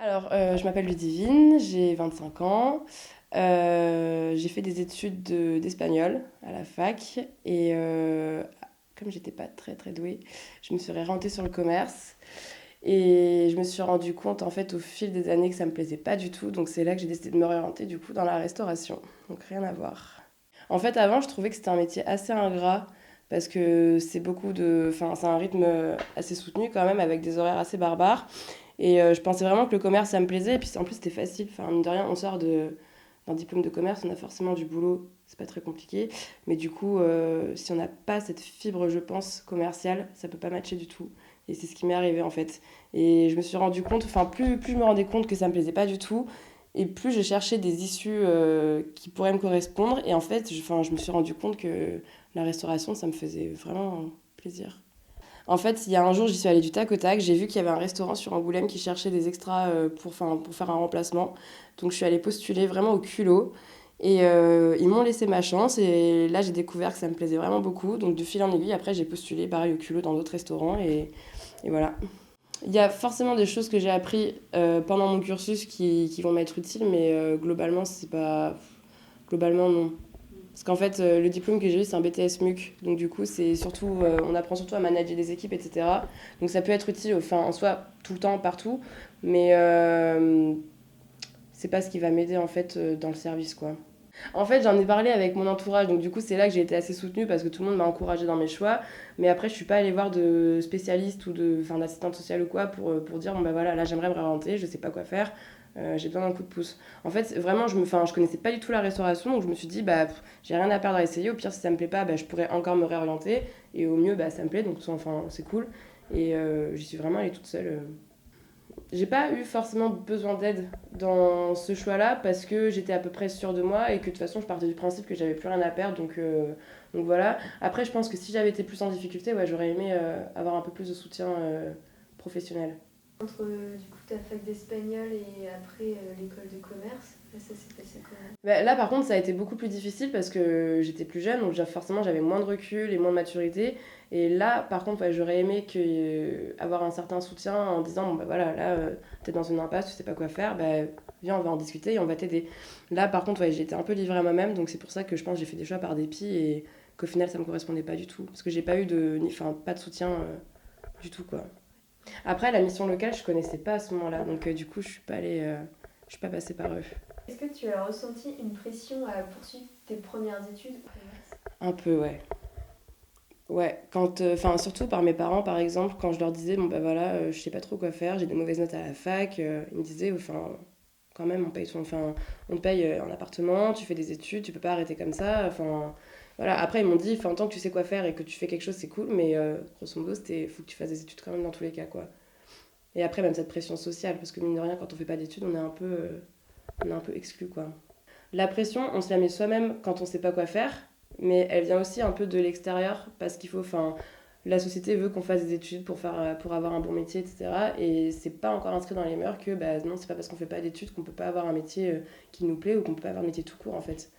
Je m'appelle Ludivine, j'ai 25 ans. J'ai fait des études d'espagnol à la fac et comme j'étais pas très très douée, je me suis réorientée sur le commerce et je me suis rendu compte en fait au fil des années que ça me plaisait pas du tout. Donc c'est là que j'ai décidé de me réorienter du coup dans la restauration. Donc rien à voir. En fait, avant, je trouvais que c'était un métier assez ingrat parce que enfin, c'est un rythme assez soutenu quand même avec des horaires assez barbares. Et je pensais vraiment que le commerce, ça me plaisait. Et puis en plus, c'était facile. Enfin, mine de rien, d'un diplôme de commerce, on a forcément du boulot. C'est pas très compliqué. Mais du coup, si on n'a pas cette fibre, je pense, commerciale, ça peut pas matcher du tout. Et c'est ce qui m'est arrivé en fait. Et je me suis rendu compte, enfin, plus je me rendais compte que ça me plaisait pas du tout, et plus je cherchais des issues qui pourraient me correspondre. Et en fait, je me suis rendu compte que la restauration, ça me faisait vraiment plaisir. En fait, il y a un jour, j'y suis allée du tac au tac. J'ai vu qu'il y avait un restaurant sur Angoulême qui cherchait des extras pour faire un remplacement. Donc, je suis allée postuler vraiment au culot. Et ils m'ont laissé ma chance. Et là, j'ai découvert que ça me plaisait vraiment beaucoup. Donc, de fil en aiguille, après, j'ai postulé pareil au culot dans d'autres restaurants. Et voilà. Il y a forcément des choses que j'ai appris pendant mon cursus qui vont m'être utiles. Mais globalement, c'est pas. Globalement, non. Parce qu'en fait, le diplôme que j'ai eu, c'est un BTS MUC. Donc, du coup, on apprend surtout à manager des équipes, etc. Donc, ça peut être utile, enfin, en soi, tout le temps, partout. Mais c'est pas ce qui va m'aider, en fait, dans le service, quoi. En fait, j'en ai parlé avec mon entourage. Donc, du coup, c'est là que j'ai été assez soutenue parce que tout le monde m'a encouragée dans mes choix. Mais après, je suis pas allée voir de spécialiste ou enfin, d'assistante sociale ou quoi pour dire, bon, bah voilà, là, j'aimerais me réorienter, je sais pas quoi faire. J'ai besoin d'un coup de pouce. En fait, vraiment, je connaissais pas du tout la restauration, donc je me suis dit, bah, j'ai rien à perdre à essayer. Au pire, si ça me plaît pas, bah, je pourrais encore me réorienter. Et au mieux, bah, ça me plaît, donc enfin, c'est cool. Et j'y suis vraiment allée toute seule. J'ai pas eu forcément besoin d'aide dans ce choix-là parce que j'étais à peu près sûre de moi et que de toute façon, je partais du principe que j'avais plus rien à perdre. Donc voilà. Après, je pense que si j'avais été plus en difficulté, ouais, j'aurais aimé avoir un peu plus de soutien professionnel. Entre du coup ta fac d'espagnol et après l'école de commerce, là, ça s'est passé comment? Bah, là, par contre, ça a été beaucoup plus difficile parce que j'étais plus jeune, donc forcément, j'avais moins de recul et moins de maturité. Et là, par contre, ouais, j'aurais aimé avoir un certain soutien en disant, bon, bah voilà, là, t'es dans une impasse, tu sais pas quoi faire, bah viens, on va en discuter et on va t'aider. Là, par contre, ouais, j'ai été un peu livrée à moi-même, donc c'est pour ça que je pense que j'ai fait des choix par dépit et qu'au final, ça me correspondait pas du tout. Parce que j'ai pas eu enfin, pas de soutien du tout, quoi. Après, la mission locale, je connaissais pas à ce moment-là, donc du coup, je suis pas passée par eux. Est-ce que tu as ressenti une pression à poursuivre tes premières études au commerce? Un peu, ouais. Ouais, enfin, surtout par mes parents, par exemple, quand je leur disais, bon, bah voilà, je sais pas trop quoi faire, j'ai des mauvaises notes à la fac, ils me disaient, enfin, quand même, on te paye un appartement, tu fais des études, tu peux pas arrêter comme ça, enfin, voilà. Après, ils m'ont dit, enfin, tant que tu sais quoi faire et que tu fais quelque chose, c'est cool, mais grosso modo, faut que tu fasses des études quand même dans tous les cas, quoi. Et après, même cette pression sociale, parce que mine de rien, quand on fait pas d'études, on est un peu exclu, quoi. La pression, on se la met soi-même quand on sait pas quoi faire, mais elle vient aussi un peu de l'extérieur parce enfin, la société veut qu'on fasse des études pour avoir un bon métier, etc. Et c'est pas encore inscrit dans les mœurs que, bah non, c'est pas parce qu'on fait pas d'études qu'on peut pas avoir un métier qui nous plaît ou qu'on peut pas avoir un métier tout court, en fait.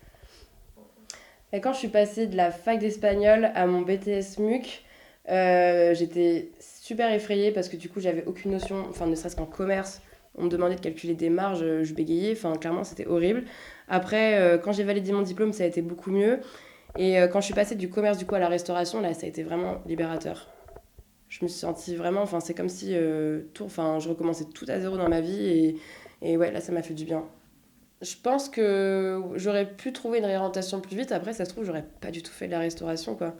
Et quand je suis passée de la fac d'espagnol à mon BTS MUC, j'étais super effrayée parce que du coup, j'avais aucune notion, enfin, ne serait-ce qu'en commerce, on me demandait de calculer des marges, je bégayais, enfin, clairement, c'était horrible. Après, quand j'ai validé mon diplôme, ça a été beaucoup mieux. Et quand je suis passée du commerce, du coup, à la restauration, là, ça a été vraiment libérateur. Je me suis sentie vraiment, enfin, c'est comme si enfin, je recommençais tout à zéro dans ma vie. Et ouais, là, ça m'a fait du bien. Je pense que j'aurais pu trouver une réorientation plus vite. Après, ça se trouve, j'aurais pas du tout fait de la restauration, quoi.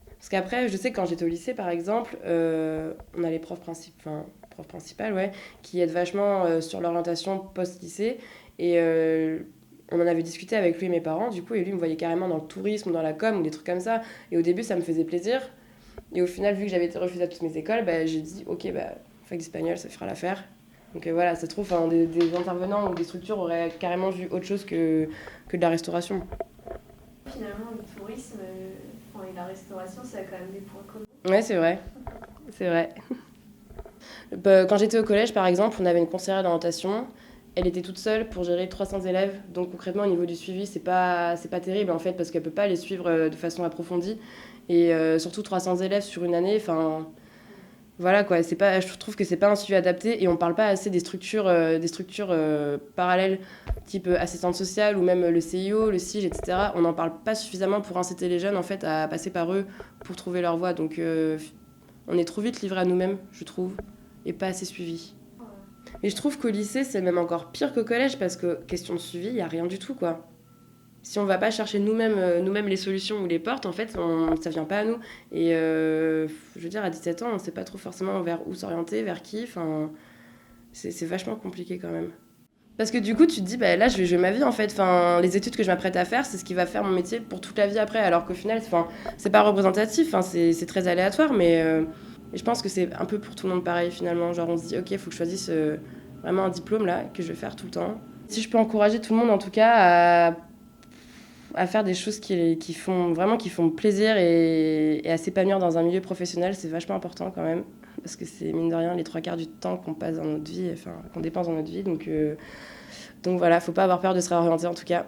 Parce qu'après, je sais que quand j'étais au lycée, par exemple, on a les profs principales, ouais, qui aident vachement sur l'orientation post-lycée. Et on en avait discuté avec lui et mes parents, du coup, et lui me voyait carrément dans le tourisme, ou dans la com, ou des trucs comme ça. Et au début, ça me faisait plaisir. Et au final, vu que j'avais été refusée à toutes mes écoles, bah, j'ai dit, ok, bah, fac d'espagnol, ça fera l'affaire. Donc voilà, ça se trouve, hein, des intervenants ou des structures auraient carrément vu autre chose que de la restauration. Finalement, le tourisme et la restauration, ça a quand même des points communs. Ouais, c'est vrai, c'est vrai. Quand j'étais au collège, par exemple, on avait une conseillère d'orientation. Elle était toute seule pour gérer 300 élèves. Donc concrètement, au niveau du suivi, c'est pas terrible en fait, parce qu'elle peut pas les suivre de façon approfondie. Et surtout 300 élèves sur une année, enfin, Voilà quoi, c'est pas, je trouve que c'est pas un sujet adapté et on parle pas assez des structures parallèles, type assistante sociale ou même le CIO, le CIG, etc. On n'en parle pas suffisamment pour inciter les jeunes en fait à passer par eux pour trouver leur voie. Donc on est trop vite livrés à nous-mêmes, je trouve, et pas assez suivis. Mais je trouve qu'au lycée, c'est même encore pire qu'au collège parce que question de suivi, il y a rien du tout quoi. Si on va pas chercher nous-mêmes les solutions ou les portes, en fait, ça vient pas à nous. Et je veux dire, à 17 ans, on sait pas trop forcément vers où s'orienter, vers qui. Enfin, c'est vachement compliqué quand même. Parce que du coup, tu te dis, bah, là, je vais jouer ma vie en fait. Enfin, les études que je m'apprête à faire, c'est ce qui va faire mon métier pour toute la vie après. Alors qu'au final, enfin, c'est pas représentatif, enfin, c'est très aléatoire, mais je pense que c'est un peu pour tout le monde pareil finalement. Genre, on se dit, ok, il faut que je choisisse vraiment un diplôme là, que je vais faire tout le temps. Si je peux encourager tout le monde en tout cas à faire des choses qui font plaisir et à s'épanouir dans un milieu professionnel, c'est vachement important quand même. Parce que c'est mine de rien les 3/4 du temps qu'on passe dans notre vie, enfin qu'on dépense dans notre vie. Donc voilà, faut pas avoir peur de se réorienter en tout cas.